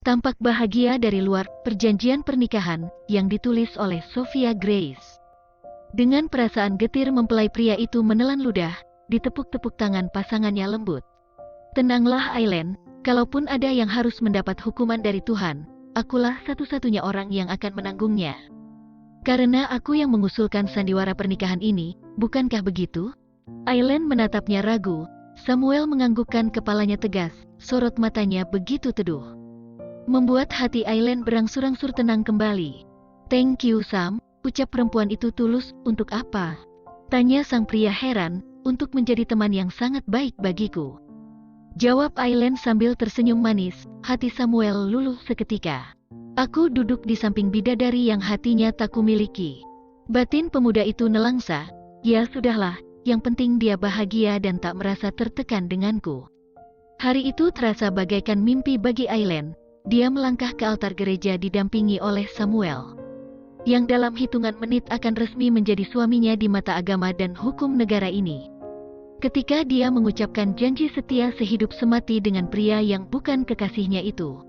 Tampak bahagia dari luar perjanjian pernikahan yang ditulis oleh Sophia Grace. Dengan perasaan getir mempelai pria itu menelan ludah, ditepuk-tepuk tangan pasangannya lembut. Tenanglah Aileen, kalaupun ada yang harus mendapat hukuman dari Tuhan, akulah satu-satunya orang yang akan menanggungnya. Karena aku yang mengusulkan sandiwara pernikahan ini, bukankah begitu? Aileen menatapnya ragu. Samuel menganggukkan kepalanya tegas, sorot matanya begitu teduh. Membuat hati Aileen berangsur-angsur tenang kembali. "Thank you Sam," ucap perempuan itu tulus. "Untuk apa?" tanya sang pria heran. "Untuk menjadi teman yang sangat baik bagiku," jawab Aileen sambil tersenyum manis. Hati Samuel luluh seketika. "Aku duduk di samping bidadari yang hatinya tak kumiliki." Batin pemuda itu nelangsa. "Ya sudahlah, yang penting dia bahagia dan tak merasa tertekan denganku." Hari itu terasa bagaikan mimpi bagi Aileen. Dia melangkah ke altar gereja didampingi oleh Samuel, yang dalam hitungan menit akan resmi menjadi suaminya di mata agama dan hukum negara ini. Ketika dia mengucapkan janji setia sehidup semati dengan pria yang bukan kekasihnya itu,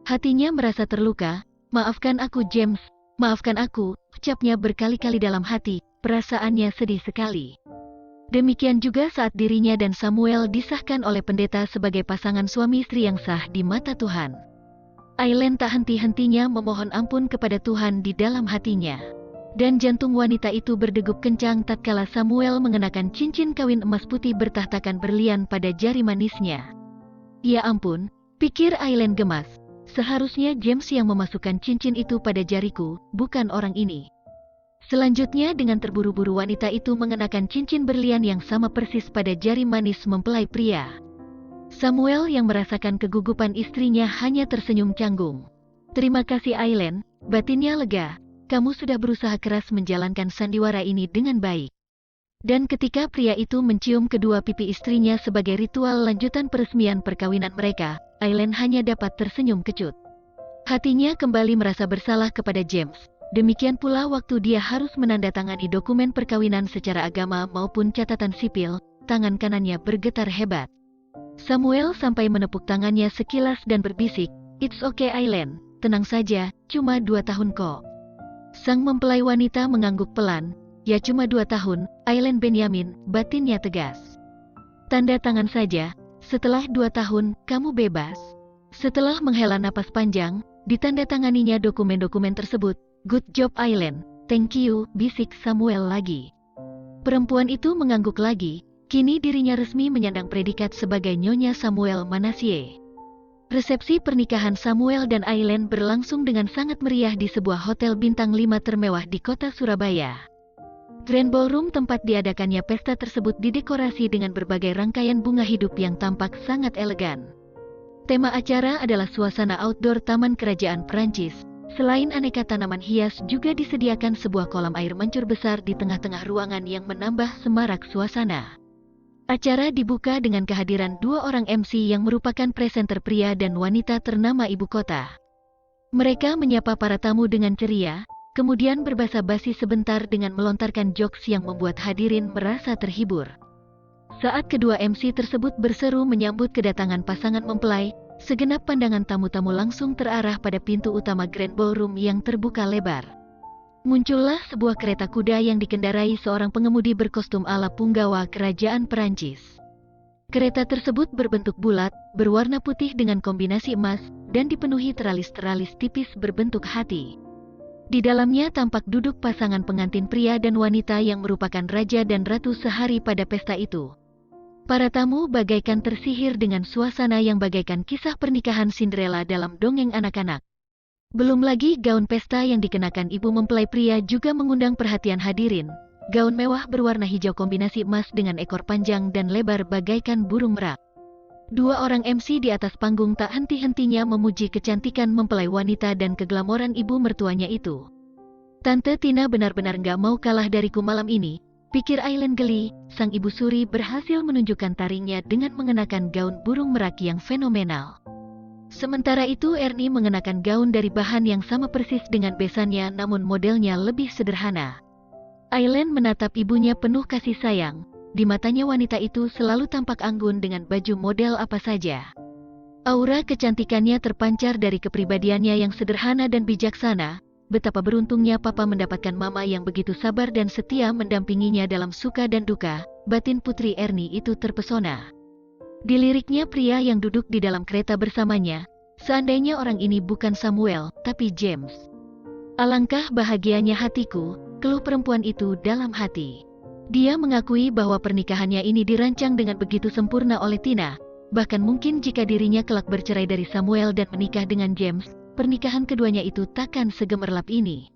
hatinya merasa terluka. "Maafkan aku James, maafkan aku," ucapnya berkali-kali dalam hati. Perasaannya sedih sekali. Demikian juga saat dirinya dan Samuel disahkan oleh pendeta sebagai pasangan suami istri yang sah di mata Tuhan. Aileen tak henti-hentinya memohon ampun kepada Tuhan di dalam hatinya. Dan jantung wanita itu berdegup kencang tatkala Samuel mengenakan cincin kawin emas putih bertahtakan berlian pada jari manisnya. "Ya ampun," pikir Aileen gemas. "Seharusnya James yang memasukkan cincin itu pada jariku, bukan orang ini." Selanjutnya dengan terburu-buru wanita itu mengenakan cincin berlian yang sama persis pada jari manis mempelai pria. Samuel yang merasakan kegugupan istrinya hanya tersenyum canggung. "Terima kasih Aileen," batinnya lega. "Kamu sudah berusaha keras menjalankan sandiwara ini dengan baik." Dan ketika pria itu mencium kedua pipi istrinya sebagai ritual lanjutan peresmian perkawinan mereka, Aileen hanya dapat tersenyum kecut. Hatinya kembali merasa bersalah kepada James. Demikian pula waktu dia harus menandatangani dokumen perkawinan secara agama maupun catatan sipil, tangan kanannya bergetar hebat. Samuel sampai menepuk tangannya sekilas dan berbisik, "It's okay Aileen, tenang saja, cuma 2 tahun kok." Sang mempelai wanita mengangguk pelan. "Ya cuma 2 tahun, Aileen Benyamin," batinnya tegas. "Tanda tangan saja, setelah 2 tahun, kamu bebas." Setelah menghela napas panjang, ditandatanganinya dokumen-dokumen tersebut. "Good job Aileen, thank you," bisik Samuel lagi. Perempuan itu mengangguk lagi. Kini dirinya resmi menyandang predikat sebagai Nyonya Samuel Manasseh. Resepsi pernikahan Samuel dan Aileen berlangsung dengan sangat meriah di sebuah hotel bintang 5 termewah di kota Surabaya. Grand Ballroom tempat diadakannya pesta tersebut didekorasi dengan berbagai rangkaian bunga hidup yang tampak sangat elegan. Tema acara adalah suasana outdoor Taman Kerajaan Perancis. Selain aneka tanaman hias, juga disediakan sebuah kolam air mancur besar di tengah-tengah ruangan yang menambah semarak suasana. Acara dibuka dengan kehadiran 2 orang MC yang merupakan presenter pria dan wanita ternama ibu kota. Mereka menyapa para tamu dengan ceria, kemudian berbasa-basi sebentar dengan melontarkan jokes yang membuat hadirin merasa terhibur. Saat kedua MC tersebut berseru menyambut kedatangan pasangan mempelai, segenap pandangan tamu-tamu langsung terarah pada pintu utama Grand Ballroom yang terbuka lebar. Muncullah sebuah kereta kuda yang dikendarai seorang pengemudi berkostum ala punggawa kerajaan Perancis. Kereta tersebut berbentuk bulat, berwarna putih dengan kombinasi emas, dan dipenuhi teralis-teralis tipis berbentuk hati. Di dalamnya tampak duduk pasangan pengantin pria dan wanita yang merupakan raja dan ratu sehari pada pesta itu. Para tamu bagaikan tersihir dengan suasana yang bagaikan kisah pernikahan Cinderella dalam dongeng anak-anak. Belum lagi gaun pesta yang dikenakan ibu mempelai pria juga mengundang perhatian hadirin. Gaun mewah berwarna hijau kombinasi emas dengan ekor panjang dan lebar bagaikan burung merak. 2 orang MC di atas panggung tak henti-hentinya memuji kecantikan mempelai wanita dan keglamoran ibu mertuanya itu. "Tante Tina benar-benar gak mau kalah dariku malam ini," pikir Aileen geli. Sang ibu suri berhasil menunjukkan taringnya dengan mengenakan gaun burung merak yang fenomenal. Sementara itu Ernie mengenakan gaun dari bahan yang sama persis dengan besannya namun modelnya lebih sederhana. Aileen menatap ibunya penuh kasih sayang. Di matanya wanita itu selalu tampak anggun dengan baju model apa saja. Aura kecantikannya terpancar dari kepribadiannya yang sederhana dan bijaksana. Betapa beruntungnya papa mendapatkan mama yang begitu sabar dan setia mendampinginya dalam suka dan duka. Batin Putri Ernie itu terpesona. Diliriknya pria yang duduk di dalam kereta bersamanya. Seandainya orang ini bukan Samuel, tapi James. Alangkah bahagianya hatiku, keluh perempuan itu dalam hati. Dia mengakui bahwa pernikahannya ini dirancang dengan begitu sempurna oleh Tina. Bahkan mungkin jika dirinya kelak bercerai dari Samuel dan menikah dengan James, pernikahan keduanya itu takkan segemerlap ini.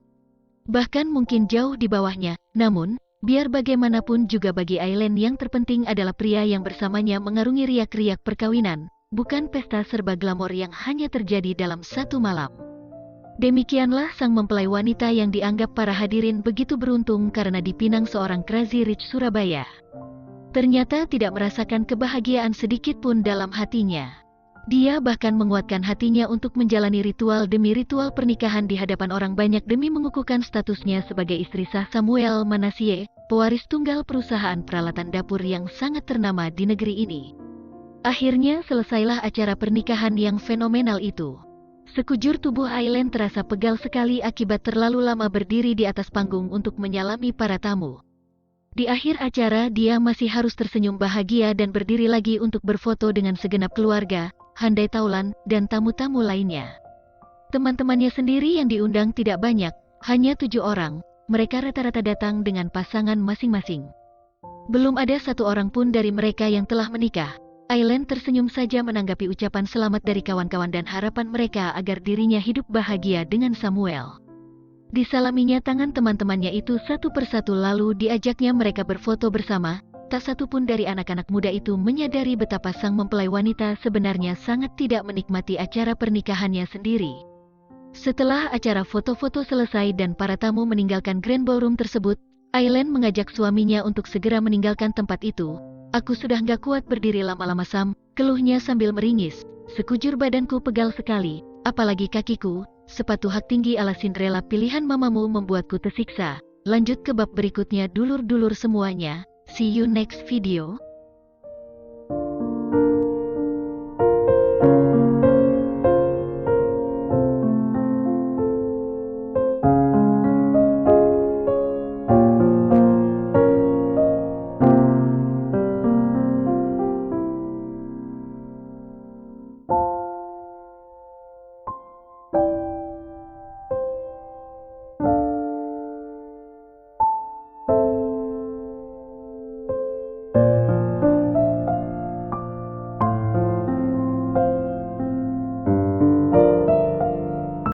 Bahkan mungkin jauh di bawahnya. Namun, biar bagaimanapun juga bagi Aileen yang terpenting adalah pria yang bersamanya mengarungi riak-riak perkawinan, bukan pesta serba glamor yang hanya terjadi dalam satu malam. Demikianlah sang mempelai wanita yang dianggap para hadirin begitu beruntung karena dipinang seorang Crazy Rich Surabaya. Ternyata tidak merasakan kebahagiaan sedikit pun dalam hatinya. Dia bahkan menguatkan hatinya untuk menjalani ritual demi ritual pernikahan di hadapan orang banyak demi mengukuhkan statusnya sebagai istri sah Samuel Manasseh, pewaris tunggal perusahaan peralatan dapur yang sangat ternama di negeri ini. Akhirnya selesailah acara pernikahan yang fenomenal itu. Sekujur tubuh Aileen terasa pegal sekali akibat terlalu lama berdiri di atas panggung untuk menyalami para tamu. Di akhir acara dia masih harus tersenyum bahagia dan berdiri lagi untuk berfoto dengan segenap keluarga, handai taulan, dan tamu-tamu lainnya. Teman-temannya sendiri yang diundang tidak banyak, hanya 7 orang, mereka rata-rata datang dengan pasangan masing-masing. Belum ada satu orang pun dari mereka yang telah menikah. Aileen tersenyum saja menanggapi ucapan selamat dari kawan-kawan dan harapan mereka agar dirinya hidup bahagia dengan Samuel. Disalaminya tangan teman-temannya itu satu persatu lalu diajaknya mereka berfoto bersama. Tak satu pun dari anak-anak muda itu menyadari betapa sang mempelai wanita sebenarnya sangat tidak menikmati acara pernikahannya sendiri. Setelah acara foto-foto selesai dan para tamu meninggalkan Grand Ballroom tersebut, Aileen mengajak suaminya untuk segera meninggalkan tempat itu. Aku sudah nggak kuat berdiri lama-lama Sam, keluhnya sambil meringis. Sekujur badanku pegal sekali, apalagi kakiku. Sepatu hak tinggi ala Cinderella pilihan mamamu membuatku tersiksa. Lanjut ke bab berikutnya dulur-dulur semuanya. See you next video.